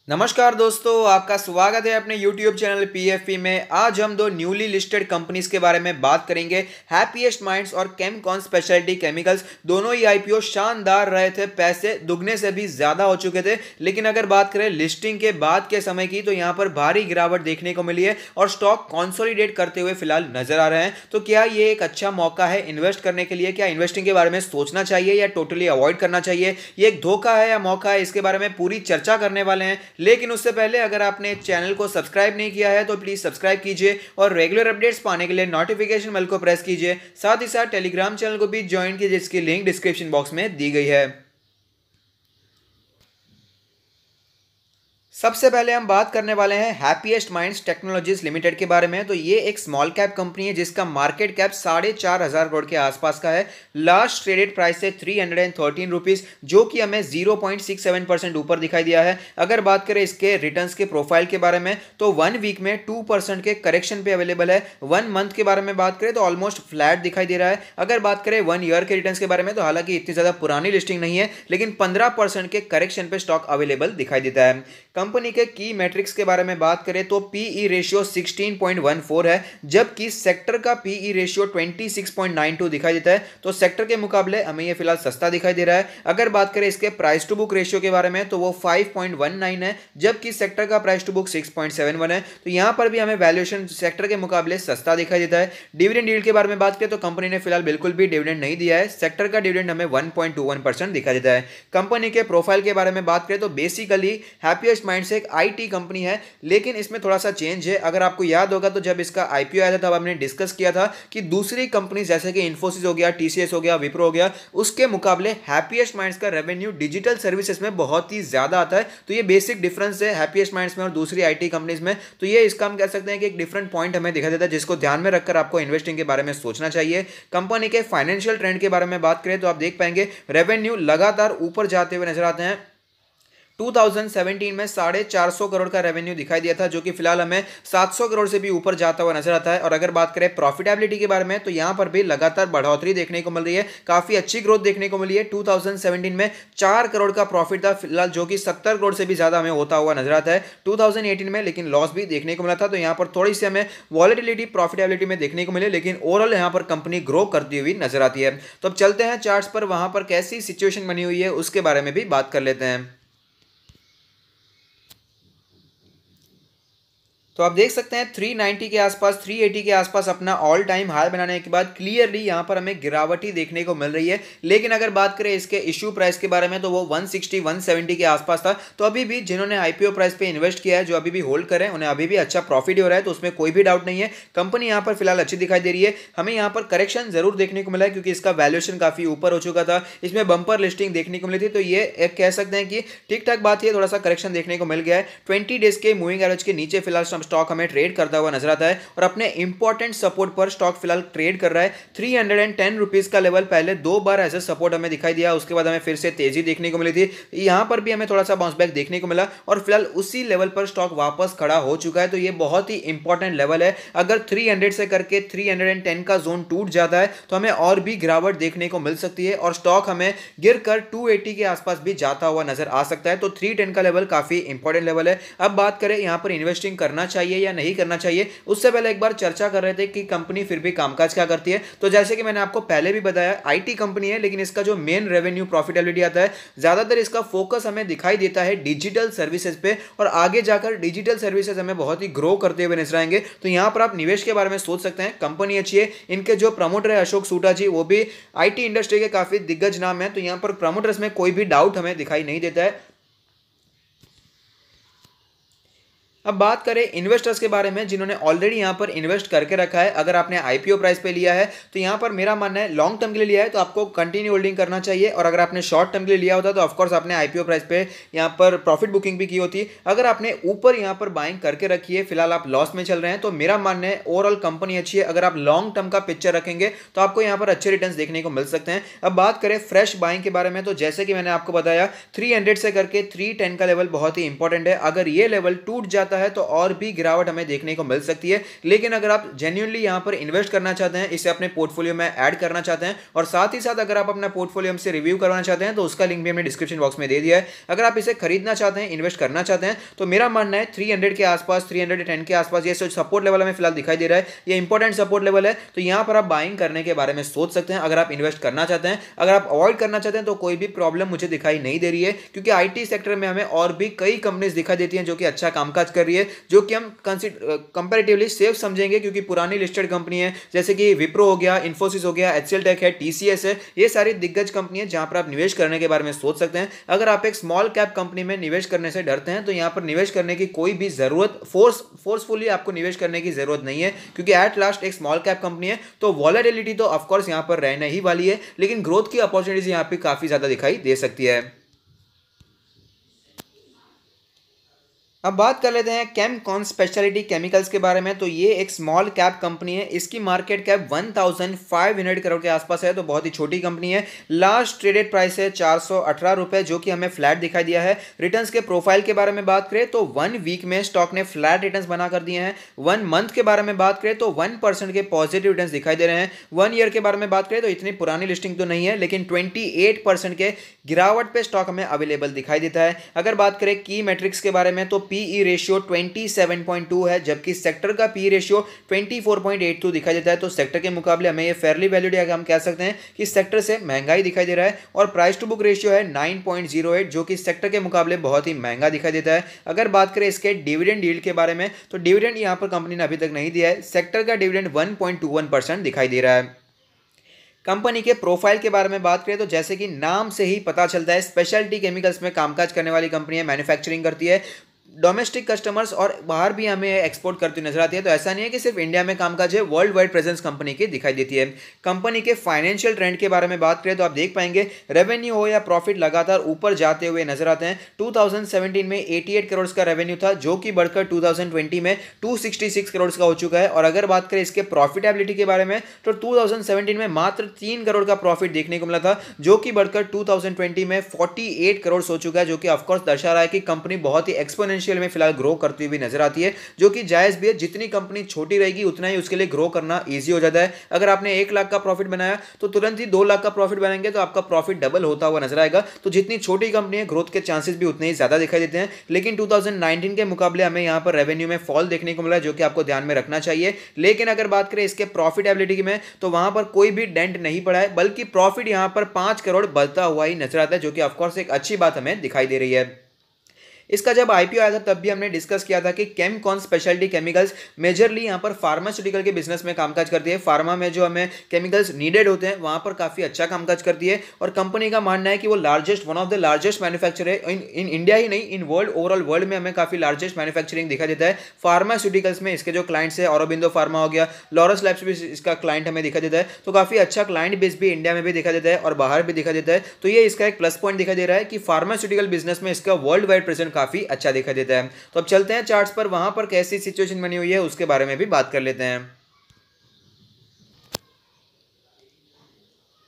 नमस्कार दोस्तों, आपका स्वागत है अपने YouTube चैनल PFP में। आज हम दो न्यूली लिस्टेड कंपनीज के बारे में बात करेंगे। हैप्पीएस्ट माइंड्स और केमकॉन स्पेशलिटी केमिकल्स, दोनों ही IPO शानदार रहे थे, पैसे दुगने से भी ज्यादा हो चुके थे। लेकिन अगर बात करें लिस्टिंग के बाद के समय की, तो यहाँ पर भारी गिरावट देखने को मिली है और स्टॉक कंसोलिडेट करते हुए फिलहाल नजर आ रहे हैं। तो क्या ये एक अच्छा मौका है इन्वेस्ट करने के लिए? क्या इन्वेस्टिंग के बारे में सोचना चाहिए या टोटली अवॉइड करना चाहिए? ये एक धोखा है या मौका है, इसके बारे में पूरी चर्चा करने वाले हैं। लेकिन उससे पहले अगर आपने चैनल को सब्सक्राइब नहीं किया है तो प्लीज सब्सक्राइब कीजिए और रेगुलर अपडेट्स पाने के लिए नोटिफिकेशन बेल को प्रेस कीजिए। साथ ही साथ टेलीग्राम चैनल को भी ज्वाइन कीजिए, जिसकी लिंक डिस्क्रिप्शन बॉक्स में दी गई है। सबसे पहले हम बात करने वाले हैं हैप्पीएस्ट माइंड्स टेक्नोलॉजीज लिमिटेड के बारे में। तो ये एक स्मॉल कैप कंपनी है जिसका मार्केट कैप 4,500 करोड़ के आसपास का है। लास्ट ट्रेडेड प्राइस है 313 रुपीज, जो कि हमें 0.67% ऊपर दिखाई दिया है। अगर बात करें इसके रिटर्न्स के प्रोफाइल के बारे में, तो 1 वीक में 2% के करेक्शन पे अवेलेबल है। 1 मंथ के बारे में बात करें तो ऑलमोस्ट फ्लैट दिखाई दे रहा है। अगर बात करें 1 ईयर के रिटर्न्स के बारे में, तो हालांकि इतनी ज्यादा पुरानी लिस्टिंग नहीं है, लेकिन 15% के करेक्शन पे स्टॉक अवेलेबल दिखाई देता है। कंपनी के की मैट्रिक्स के बारे में बात करें तो पीई रेशियो 16.14 है, जबकि सेक्टर का पीई रेशियो 26.92 दिखाई देता है। तो सेक्टर के मुकाबले हमें यह फिलहाल सस्ता दिखाई दे रहा है। अगर बात करें इसके प्राइस टू बुक रेशियो के बारे में, तो वो 5.19 है, जबकि सेक्टर का प्राइस टू बुक 6.71 है। तो यहां पर भी हमें वैल्यूएशन सेक्टर के मुकाबले सस्ता दिखाई देता है। डिविडेंड यील्ड के बारे में बात करें तो कंपनी ने फिलहाल बिल्कुल भी डिविडेंड नहीं दिया है। सेक्टर का डिविडेंड हमें 1.21% दिखाई देता है। कंपनी के प्रोफाइल के बारे में बात करें तो बेसिकली हैप्पीएस्ट माइंड से एक आईटी कंपनी है, लेकिन इसमें थोड़ा सा चेंज है। अगर आपको याद होगा तो जब इसका आईपीओ आया था तब हमने डिस्कस किया था कि दूसरी कंपनी जैसे कि इन्फोसिस हो गया, टीसीएस हो गया, विप्रो हो गया, उसके मुकाबले हैप्पीएस्ट माइंड्स का रेवेन्यू डिजिटल सर्विसेज में बहुत ही ज्यादा आता है। तो ये बेसिक डिफरेंस है हैप्पीएस्ट माइंड्स में और दूसरी आईटी कंपनीज में। तो ये इसका हम कह सकते हैं कि एक डिफरेंट पॉइंट हमें दिखा देता है, जिसको ध्यान में रखकर आपको इन्वेस्टिंग के बारे में सोचना चाहिए। कंपनी के फाइनेंशियल ट्रेंड के बारे में बात करें तो आप देख पाएंगे रेवेन्यू लगातार ऊपर जाते हुए नजर आते हैं। 2017 में 450 करोड़ का रेवेन्यू दिखाई दिया था, जो कि फिलहाल हमें 700 करोड़ से भी ऊपर जाता हुआ नजर आता है। और अगर बात करें प्रॉफिटेबिलिटी के बारे में, तो यहां पर भी लगातार बढ़ोतरी देखने को मिल रही है, काफी अच्छी ग्रोथ देखने को मिली है। 2017 में 4 करोड़ का प्रॉफिट था फिलहाल, जो कि 70 करोड़ से भी ज्यादा हमें होता हुआ नजर आता है 2018 में, लेकिन लॉस भी देखने को मिला था। तो यहां पर थोड़ी सी हमें वॉलेटिलिटी प्रॉफिटेबिलिटी में देखने को मिले, लेकिन ओवरऑल यहां पर कंपनी ग्रो करती हुई नजर आती है। तो अब चलते हैं चार्ट्स पर, वहां पर कैसी सिचुएशन बनी हुई है उसके बारे में भी बात कर लेते हैं। तो आप देख सकते हैं 390 के आसपास, 380 के आसपास अपना ऑल टाइम हाई बनाने के बाद क्लियरली यहां पर हमें गिरावट ही देखने को मिल रही है। लेकिन अगर बात करें इसके इश्यू प्राइस के बारे में, तो वो 160 170 के आसपास था। तो अभी भी जिन्होंने आईपीओ प्राइस पे इन्वेस्ट किया है, जो अभी भी होल्ड करें, उन्हें अभी भी अच्छा प्रॉफिट हो रहा है, तो उसमें कोई भी डाउट नहीं है। कंपनी यहां पर फिलहाल अच्छी दिखाई दे रही है। हमें यहां पर करेक्शन जरूर देखने को मिला है, क्योंकि इसका वैल्यूएशन काफी ऊपर हो चुका था, इसमें बंपर लिस्टिंग देखने को मिली थी। तो ये एक कह सकते हैं कि ठीक ठाक बात है, थोड़ा सा करेक्शन देखने को मिल गया है। 20 डेज के मूविंग एवरेज के नीचे फिलहाल स्टॉक हमें ट्रेड करता हुआ नजर आता है और अपने इंपॉर्टेंट सपोर्ट पर स्टॉक फिलहाल ट्रेड कर रहा है। 310 रुपीज का लेवल पहले 2 बार एज ए सपोर्ट हमें दिखाई दिया, उसके बाद हमें फिर से तेजी देखने को मिली थी। यहां पर भी हमें थोड़ा सा बाउंस बैक देखने को मिला और फिलहाल उसी लेवल पर स्टॉक वापस खड़ा हो चुका है। तो ये बहुत ही इंपॉर्टेंट लेवल है। अगर 300 से करके 310 का जोन टूट जाता है तो हमें और भी गिरावट देखने को मिल सकती है और स्टॉक हमें गिरकर 280 के आसपास भी जाता हुआ नजर आ सकता है। तो 310 का लेवल काफी इंपॉर्टेंट लेवल है। अब बात करें यहां पर इन्वेस्टिंग करना चाहिए या नहीं करना चाहिए, उससे पहले एक बार चर्चा कर रहे थे कि कंपनी फिर भी कामकाज क्या करती है। तो जैसे कि मैंने आपको पहले भी बताया, आईटी कंपनी है, लेकिन इसका जो मेन रेवेन्यू प्रॉफिटेबिलिटी आता है, ज्यादातर इसका फोकस हमें दिखाई देता है डिजिटल सर्विसेज पे, और आगे जाकर डिजिटल सर्विसेज हमें बहुत ही ग्रो करते हुए नजर आएंगे। तो यहां पर आप निवेश के बारे में सोच सकते हैं। कंपनी अच्छी है, इनके जो प्रमोटर है अशोक सूटा जी, वो भी आईटी इंडस्ट्री के काफी दिग्गज नाम है। तो यहां पर प्रमोटर्स में कोई भी डाउट हमें दिखाई नहीं देता है। अब बात करें इन्वेस्टर्स के बारे में, जिन्होंने ऑलरेडी यहां पर इन्वेस्ट करके रखा है। अगर आपने आईपीओ प्राइस पे लिया है तो यहां पर मेरा मानना है लॉन्ग टर्म के लिए लिया है तो आपको कंटिन्यू होल्डिंग करना चाहिए, और अगर आपने शॉर्ट टर्म के लिए लिया होता तो ऑफकोर्स आपने आईपीओ प्राइस पे यहां पर प्रॉफिट बुकिंग भी की होती। अगर आपने ऊपर यहां पर बाइंग करके रखी है, फिलहाल आप लॉस में चल रहे हैं, तो मेरा मानना है ओवरऑल कंपनी अच्छी है। अगर आप लॉन्ग टर्म का पिक्चर रखेंगे तो आपको यहां पर अच्छे रिटर्न देखने को मिल सकते हैं। अब बात करें फ्रेश बाइंग के बारे में, तो जैसे कि मैंने आपको बताया 300 से करके 310 का लेवल बहुत ही इंपॉर्टेंट है। अगर ये लेवल टूट जाता आता है तो और भी गिरावट हमें देखने को मिल सकती है। लेकिन अगर आप जेन्युइनली यहां पर इन्वेस्ट करना चाहते हैं, इसे अपने पोर्टफोलियो में ऐड करना चाहते हैं और साथ ही साथ अगर आप अपना पोर्टफोलियो हमसे रिव्यू करवाना चाहते हैं तो उसका लिंक भी हमने डिस्क्रिप्शन बॉक्स में दे दिया है। अगर आप इसे खरीदना चाहते हैं, इन्वेस्ट करना चाहते हैं, तो मेरा मानना है 300 के आसपास, 310 के आसपास ये सपोर्ट लेवल हमें फिलहाल दिखाई दे रहा है, ये इंपॉर्टेंट सपोर्ट लेवल है। तो यहां पर आप बाइंग करने के बारे में सोच सकते हैं अगर आप इन्वेस्ट करना चाहते हैं। अगर आप अवॉइड करना चाहते हैं तो कोई भी प्रॉब्लम मुझे दिखाई नहीं दे रही है, क्योंकि आईटी सेक्टर में हमें और भी कई कंपनीज दिखाई देती हैं जो कि अच्छा कामकाज कर रही है, जो कि हम कंपैरेटिवली सेफ समझेंगे, क्योंकि पुरानी लिस्टेड कंपनी है जैसे कि विप्रो हो गया, इन्फोसिस हो गया, एचसीएल टेक है, टीसीएस है, ये सारी दिग्गज कंपनी है जहां पर आप निवेश करने के बारे में सोच सकते हैं। अगर आप एक स्मॉल कैप कंपनी में निवेश करने से डरते हैं तो यहां पर निवेश करने की कोई भी जरूरत, फोर्सफुली आपको निवेश करने की जरूरत नहीं है, क्योंकि एट लास्ट एक स्मॉल कैप कंपनी है तो वॉलेटिलिटी तो ऑफकोर्स यहां पर रहने ही वाली है, लेकिन ग्रोथ की अपॉर्चुनिटीज यहां पर काफी ज्यादा दिखाई दे सकती है। अब बात कर लेते हैं केमकॉन स्पेशलिटी केमिकल्स के बारे में। तो ये एक स्मॉल कैप कंपनी है, इसकी मार्केट कैप 1500 करोड़ के आसपास है, तो बहुत ही छोटी कंपनी है। लास्ट ट्रेडेड प्राइस है 418 रुपए, जो कि हमें फ्लैट दिखाई दिया है। रिटर्न्स के प्रोफाइल के बारे में बात करें तो 1 वीक में स्टॉक ने फ्लैट रिटर्न्स बना कर दिए हैं। 1 मंथ के बारे में बात करें तो 1% के पॉजिटिव रिटर्न्स दिखाई दे रहे हैं। 1 ईयर के बारे में बात करें तो इतनी पुरानी लिस्टिंग तो नहीं है, लेकिन 28% के गिरावट पे स्टॉक हमें अवेलेबल दिखाई देता है। अगर बात करें की मेट्रिक्स के बारे में तो पीई रेशियो 27.2 है, जबकि सेक्टर का पी रेशियो 24.82 दिखाई देता है। तो सेक्टर के मुकाबले हमें ये फेयरली वैल्यूड है, हम कह सकते हैं कि सेक्टर से महंगाई दिखाई दे रहा है। और प्राइस टू बुक रेशियो है 9.08, जो कि सेक्टर के मुकाबले बहुत ही महंगा दिखाई देता है। अगर बात करें इसके डिविडेंड यील्ड के बारे में तो डिविडेंड यहां पर कंपनी ने अभी तक नहीं दिया है। सेक्टर का डिविडेंड 1.21% दिखाई दे रहा है। कंपनी के प्रोफाइल के बारे में बात करें तो जैसे कि नाम से ही पता चलता है, स्पेशलिटी केमिकल्स में कामकाज करने वाली कंपनी है, मैन्युफैक्चरिंग करती है, डोमेस्टिक कस्टमर्स और बाहर भी हमें एक्सपोर्ट करती नजर आती है। तो ऐसा नहीं है कि सिर्फ इंडिया में कामकाज है, वर्ल्ड वाइड प्रेजेंस कंपनी की दिखाई देती है। कंपनी के फाइनेंशियल ट्रेंड के बारे में बात करें तो आप देख पाएंगे रेवेन्यू हो या प्रॉफिट लगातार ऊपर जाते हुए नजर आते हैं। 2017 में 88 करोड़ का रेवेन्यू था, जो कि बढ़कर 2020 में 266 करोड़ का हो चुका है। और अगर बात करें इसके प्रॉफिटेबिलिटी के बारे में तो 2017 में मात्र 3 करोड़ का प्रॉफिट देखने को मिला था, जो कि बढ़कर 2020 में 48 करोड़ हो चुका है, जो कि ऑफकोर्स दर्शा रहा है कि कंपनी बहुत ही एक्सपोनेंशियल में फिलहाल ग्रो करती हुई नजर आती है, जो कि जायज भी है। जितनी कंपनी छोटी रहेगी उतना ही उसके लिए ग्रो करना इजी हो जाता है। अगर आपने 1 लाख का प्रॉफिट बनाया तो तुरंत ही 2 लाख का प्रॉफिट बनाएंगे तो आपका प्रॉफिट डबल होता हुआ नजर आएगा। तो जितनी छोटी कंपनी है ग्रोथ के चांसेस भी उतने ही ज्यादा दिखाई देते हैं। लेकिन 2019 के मुकाबले हमें यहां पर रेवेन्यू में फॉल देखने को मिला, जो कि आपको ध्यान में रखना चाहिए। लेकिन अगर बात करें इसके प्रॉफिटेबिलिटी में तो वहां पर कोई भी डेंट नहीं पड़ा है, बल्कि प्रॉफिट यहां पर 5 करोड़ बढ़ता हुआ ही नजर आता है, जो कि ऑफकोर्स एक अच्छी बात हमें दिखाई दे रही है। इसका जब आईपीओ आया था तब भी हमने डिस्कस किया था कि केमकॉन स्पेशलिटी केमिकल्स मेजरली यहां पर फार्मास्यूटिकल के बिजनेस में कामकाज करती है। फार्मा में जो हमें केमिकल्स नीडेड होते हैं वहां पर काफी अच्छा कामकाज करती है। और कंपनी का मानना है कि वो one of the largest manufacturer है इन इंडिया ही नहीं, इन वर्ल्ड, ओवरऑल वर्ल्ड में हमें काफी लार्जेस्ट मैन्युफैक्चरिंग दिखाई देता है। फार्मास्यूटिकल्स में इसके जो क्लाइंट्स है, ऑरोबिंदो फार्मा हो गया, लॉरस लैब्स भी इसका क्लाइंट हमें दिखाई देता है। तो काफी अच्छा क्लाइंट बेस भी इंडिया में भी दिखाई देता है और बाहर भी दिखाई देता है। तो ये इसका एक प्लस पॉइंट दिखाई दे रहा है कि फार्मास्यूटिकल बिजनेस में इसका वर्ल्ड वाइड प्रेजेंट काफी अच्छा दिखाई देता है। तो अब चलते हैं चार्ट्स पर, वहां पर कैसी सिचुएशन बनी हुई है उसके बारे में भी बात कर लेते हैं।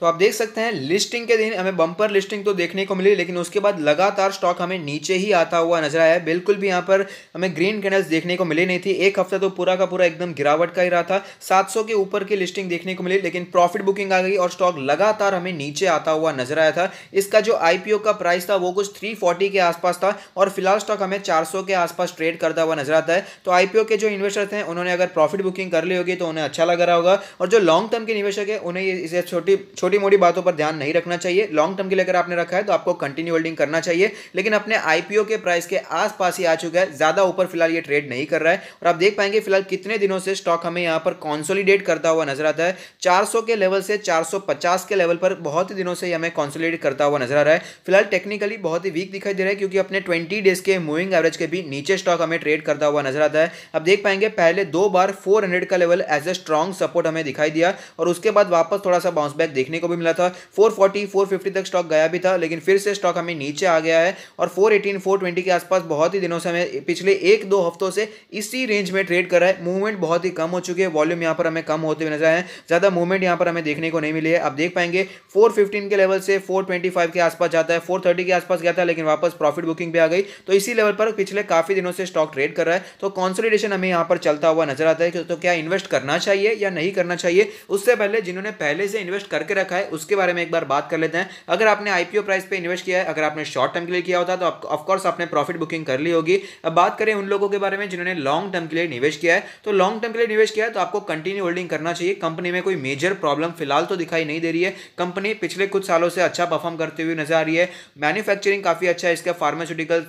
तो आप देख सकते हैं लिस्टिंग के दिन हमें बम्पर लिस्टिंग तो देखने को मिली, लेकिन उसके बाद लगातार स्टॉक हमें नीचे ही आता हुआ नजर आया है। बिल्कुल भी यहाँ पर हमें ग्रीन कैंडल्स देखने को मिली नहीं थी। एक हफ्ता तो पूरा का पूरा एकदम गिरावट का ही रहा था। 700 के ऊपर की लिस्टिंग देखने को मिली, लेकिन प्रॉफिट बुकिंग आ गई और स्टॉक लगातार हमें नीचे आता हुआ नजर आया था। इसका जो आईपीओ का प्राइस था वो कुछ 340 के आसपास था और फिलहाल स्टॉक हमें 400 के आसपास ट्रेड करता हुआ नजर आता है। तो आईपीओ के जो इन्वेस्टर्स हैं उन्होंने अगर प्रॉफिट बुकिंग कर ली होगी तो उन्हें अच्छा लग रहा होगा, और जो लॉन्ग टर्म के निवेशक है उन्हें इसे छोटी मोटी बातों पर ध्यान नहीं रखना चाहिए। लॉन्ग टर्म के लिए अगर आपने रखा है तो आपको कंटिन्यू होल्डिंग करना चाहिए, लेकिन अपने आईपीओ के प्राइस के आसपास ही आ चुका है, ज्यादा ऊपर फिलहाल ये ट्रेड नहीं कर रहा है। और आप देख पाएंगे फिलहाल कितने दिनों से स्टॉक हमें यहां पर कंसोलिडेट करता हुआ नजर आता है। 400 के लेवल से 450 के लेवल पर बहुत ही दिनों से हमें कंसोलिडेट करता हुआ नजर आ रहा है। फिलहाल टेक्निकली बहुत ही वीक दिखाई दे रहा है, क्योंकि अपने 20 डेज के मूविंग एवरेज के भी नीचे स्टॉक हमें ट्रेड करता हुआ नजर आता है। अब देख पाएंगे पहले 2 बार 400 का level as a strong support हमें दिखाई दिया और उसके बाद वापस थोड़ा सा बाउंस बैक देखने को भी मिला था। 440 450 तक स्टॉक गया भी था, लेकिन फिर से स्टॉक हमें नीचे आ गया है और 418 420 के आसपास बहुत ही दिनों से हमें पिछले 1-2 हफ्तों से इसी रेंज में ट्रेड कर रहा है। मूवमेंट बहुत ही कम हो चुकी है, वॉल्यूम यहाँ पर हमें कम होते हुए नजर आए हैं, ज़्यादा मूवमेंट यहाँ पर हमें देखने को नहीं मिली है। आप देख पाएंगे 415 के लेवल से 425 के आसपास जाता है, 430 के आसपास गया था लेकिन वापस प्रॉफिट बुकिंग पे आ गई। तो इसी लेवल पर पिछले काफी दिनों से स्टॉक ट्रेड कर रहा है, तो कंसोलिडेशन हमें यहाँ पर चलता हुआ नजर आता है। तो क्या इन्वेस्ट करना चाहिए या नहीं करना चाहिए, उससे पहले जिन्होंने पहले से इन्वेस्ट करके रखा है उसके बारे में एक बार बात कर लेते हैं। अगर आपने आईपीओ प्राइस पे इन्वेस्ट किया है, अगर आपने शॉर्ट टर्म के लिए किया होता तो ऑफकोर्स आपने प्रॉफिट बुकिंग कर ली होगी। अब बात करें उन लोगों के बारे में जिन्होंने लॉन्ग टर्म के लिए निवेश किया है, तो लॉन्ग टर्म के लिए निवेश किया है तो आपको कंटिन्यू होल्डिंग करना चाहिए। कंपनी में कोई मेजर प्रॉब्लम फिलहाल तो दिखाई नहीं दे रही है, कंपनी पिछले कुछ सालों से अच्छा परफॉर्म करते हुए नजर आ रही है। मैन्युफैक्चरिंग काफी अच्छा है इसका, फार्मास्यूटिकल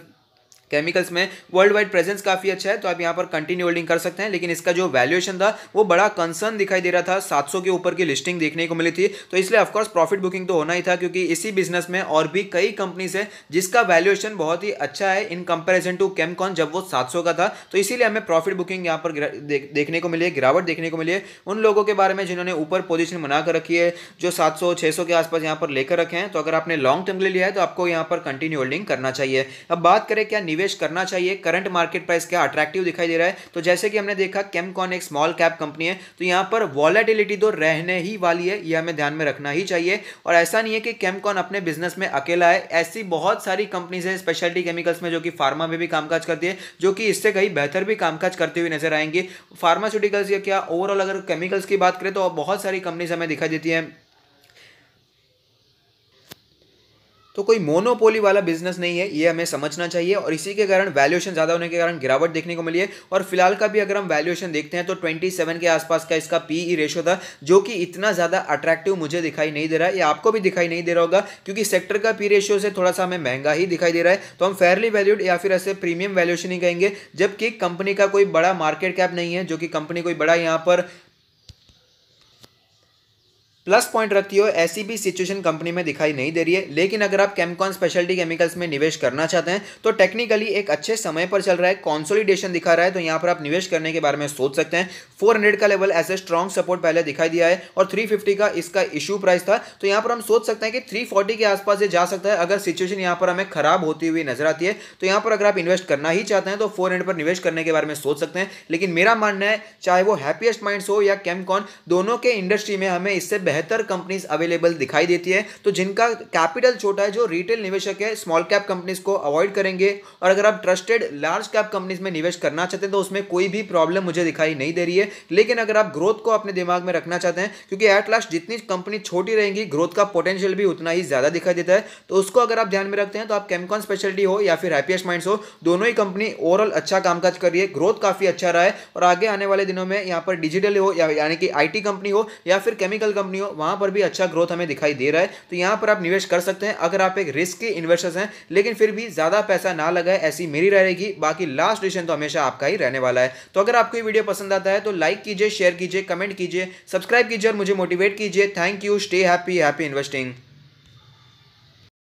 केमिकल्स में वर्ल्ड वाइड प्रेजेंस काफी अच्छा है, तो आप यहां पर कंटिन्यू होल्डिंग कर सकते हैं। लेकिन इसका जो वैल्यूएशन था वो बड़ा कंसर्न दिखाई दे रहा था, 700 के ऊपर की लिस्टिंग देखने को मिली थी, तो इसलिए ऑफकोर्स प्रॉफिट बुकिंग तो होना ही था, क्योंकि इसी बिजनेस में और भी कई कंपनीज है जिसका वैल्यूएशन बहुत ही अच्छा है इन कंपेरिजन टू केमकॉन जब वो 700 का था। तो इसीलिए हमें प्रॉफिट बुकिंग यहाँ पर देखने को मिली है, गिरावट देखने को मिली है उन लोगों के बारे में जिन्होंने ऊपर पोजीशन बनाकर रखी है, जो 700 600 के आसपास यहाँ पर लेकर रखे हैं। तो अगर आपने लॉन्ग टर्म के लिए लिया है तो आपको यहाँ पर कंटिन्यू होल्डिंग करना चाहिए। अब बात करें क्या निवेश करना चाहिए, करंट मार्केट प्राइस क्या अट्रैक्टिव दिखाई दे रहा है, तो जैसे कि हमने देखा केमकॉन एक स्मॉल कैप कंपनी है, तो यहां पर वॉलेटिलिटी तो रहने ही वाली है, यह हमें ध्यान में रखना ही चाहिए। और ऐसा नहीं है कि केमकॉन अपने बिजनेस में अकेला है, ऐसी बहुत सारी कंपनीज है स्पेशलिटी केमिकल्स में जो कि फार्मा में भी कामकाज करती है, जो कि इससे कहीं बेहतर भी कामकाज करते हुए नजर आएंगे। फार्मास्यूटिकल्स या क्या ओवरऑल अगर केमिकल्स की बात करें तो बहुत सारी कंपनीज हमें दिखाई देती है। तो कोई मोनोपोली वाला बिजनेस नहीं है, ये हमें समझना चाहिए, और इसी के कारण वैल्यूएशन ज़्यादा होने के कारण गिरावट देखने को मिली है। और फिलहाल का भी अगर हम वैल्यूएशन देखते हैं तो 27 के आसपास का इसका पीई रेशियो था, जो कि इतना ज़्यादा अट्रैक्टिव मुझे दिखाई नहीं दे रहा है, या आपको भी दिखाई नहीं दे रहा होगा, क्योंकि सेक्टर का पी रेशियो से थोड़ा सा हमें महंगा ही दिखाई दे रहा है। तो हम फेयरली वैल्यूड या फिर ऐसे प्रीमियम वैल्यूएशन ही कहेंगे, जबकि कंपनी का कोई बड़ा मार्केट कैप नहीं है, जो कि कंपनी कोई बड़ा यहाँ पर प्लस पॉइंट रखती हो, ऐसी भी सिचुएशन कंपनी में दिखाई नहीं दे रही है। लेकिन अगर आप केमकॉन स्पेशलिटी केमिकल्स में निवेश करना चाहते हैं तो टेक्निकली एक अच्छे समय पर चल रहा है, कंसोलिडेशन दिखा रहा है, तो यहां पर आप निवेश करने के बारे में सोच सकते हैं। 400 का लेवल ऐसे स्ट्रॉन्ग सपोर्ट पहले दिखाई दिया है और 350 का इसका इशू प्राइस था, तो यहां पर हम सोच सकते हैं कि 340 के आसपास से जा सकता है अगर सिचुएशन यहां पर हमें खराब होती हुई नजर आती है। तो यहां पर अगर आप इन्वेस्ट करना ही चाहते हैं तो 400 पर निवेश करने के बारे में सोच सकते हैं। लेकिन मेरा मानना है चाहे वो हैप्पीएस्ट माइंड्स हो या केमकॉन, दोनों के इंडस्ट्री में हमें इससे बेहतर कंपनीज अवेलेबल दिखाई देती है। तो जिनका कैपिटल छोटा है, जो रिटेल निवेशक है, स्मॉल कैप कंपनीज को अवॉइड करेंगे, और अगर आप ट्रस्टेड लार्ज कैप कंपनीज में निवेश करना चाहते हैं तो उसमें कोई भी प्रॉब्लम मुझे दिखाई नहीं दे रही है। लेकिन अगर आप ग्रोथ को अपने दिमाग में रखना चाहते हैं, क्योंकि एट लास्ट जितनी कंपनी छोटी रहेंगी ग्रोथ का पोटेंशियल भी उतना ही ज्यादा दिखाई देता है, तो उसको अगर आप ध्यान में रखते हैं तो आप केमकॉन स्पेशलिटी हो या फिर हैप्पीएस्ट माइंड्स हो, दोनों ही कंपनी ओवरऑल अच्छा कामकाज कर रही है, ग्रोथ काफी अच्छा रहा है। और आगे आने वाले दिनों में यहाँ पर डिजिटल हो यानी कि आईटी कंपनी हो या फिर केमिकल कंपनी हो, वहां पर भी अच्छा ग्रोथ हमें दिखाई दे रहा है। तो यहां पर आप निवेश कर सकते हैं अगर आप एक रिस्की इन्वेस्टर्स हैं, लेकिन फिर भी ज्यादा पैसा ना लगाए, ऐसी मेरी राय रहेगी। बाकी लास्ट डिसीजन तो हमेशा आपका ही रहने वाला है। तो अगर आपको ये वीडियो पसंद आता है तो लाइक कीजिए, शेयर कीजिए, कमेंट कीजिए, सब्सक्राइब कीजिए और मुझे मोटिवेट कीजिए। Thank you, stay happy, happy investing.